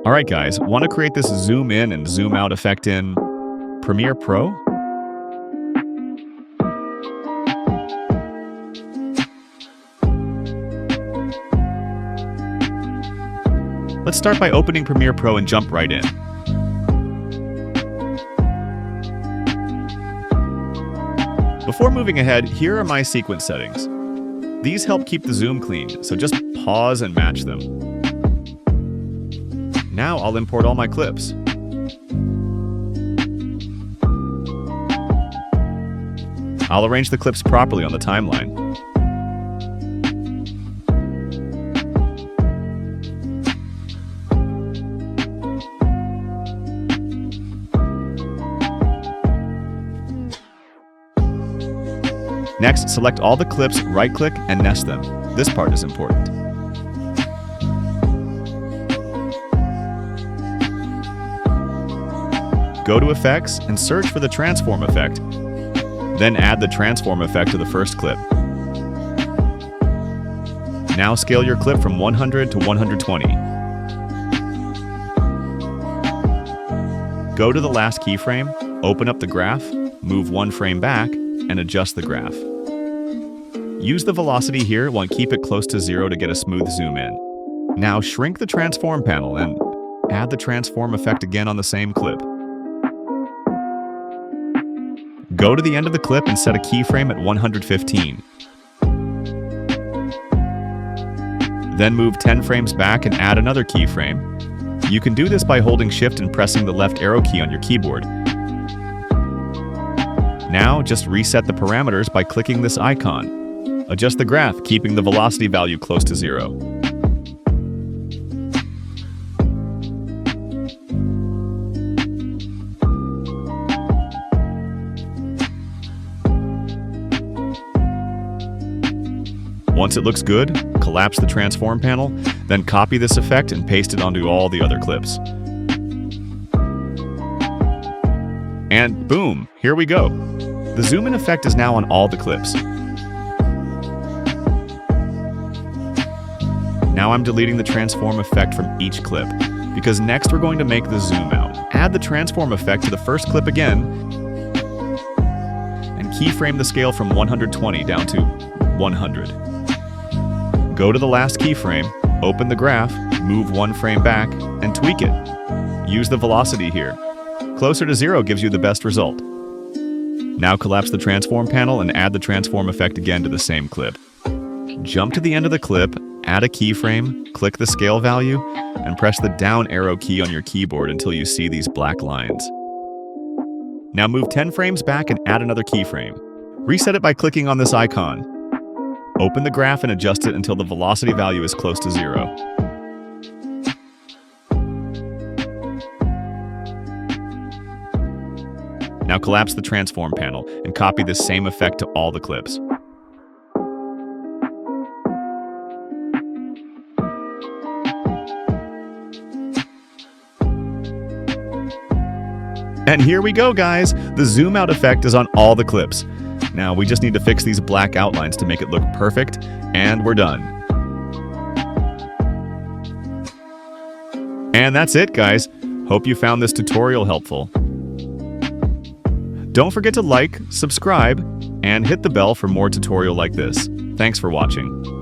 All right, guys, want to create this zoom in and zoom out effect in Premiere Pro? Let's start by opening Premiere Pro and jump right in. Before moving ahead, here are my sequence settings. These help keep the zoom clean, so just pause and match them. Now I'll import all my clips. I'll arrange the clips properly on the timeline. Next, select all the clips, right-click, and nest them. This part is important. Go to Effects and search for the Transform effect. Then add the Transform effect to the first clip. Now scale your clip from 100 to 120. Go to the last keyframe, open up the graph, move one frame back, and adjust the graph. Use the velocity here while keep it close to 0 to get a smooth zoom in. Now shrink the Transform panel and add the Transform effect again on the same clip. Go to the end of the clip and set a keyframe at 115. Then move 10 frames back and add another keyframe. You can do this by holding Shift and pressing the left arrow key on your keyboard. Now just reset the parameters by clicking this icon. Adjust the graph, keeping the velocity value close to 0. Once it looks good, collapse the Transform panel, then copy this effect and paste it onto all the other clips. And boom, here we go. The zoom in effect is now on all the clips. Now I'm deleting the Transform effect from each clip, because next we're going to make the zoom out. Add the Transform effect to the first clip again, and keyframe the scale from 120 down to 100. Go to the last keyframe, open the graph, move one frame back, and tweak it. Use the velocity here. Closer to 0 gives you the best result. Now collapse the Transform panel and add the Transform effect again to the same clip. Jump to the end of the clip, add a keyframe, click the scale value, and press the down arrow key on your keyboard until you see these black lines. Now move 10 frames back and add another keyframe. Reset it by clicking on this icon. Open the graph and adjust it until the velocity value is close to 0. Now collapse the Transform panel and copy this same effect to all the clips. And here we go, guys! The zoom out effect is on all the clips. Now we just need to fix these black outlines to make it look perfect, and we're done. And that's it, guys. Hope you found this tutorial helpful. Don't forget to like, subscribe, and hit the bell for more tutorial like this. Thanks for watching.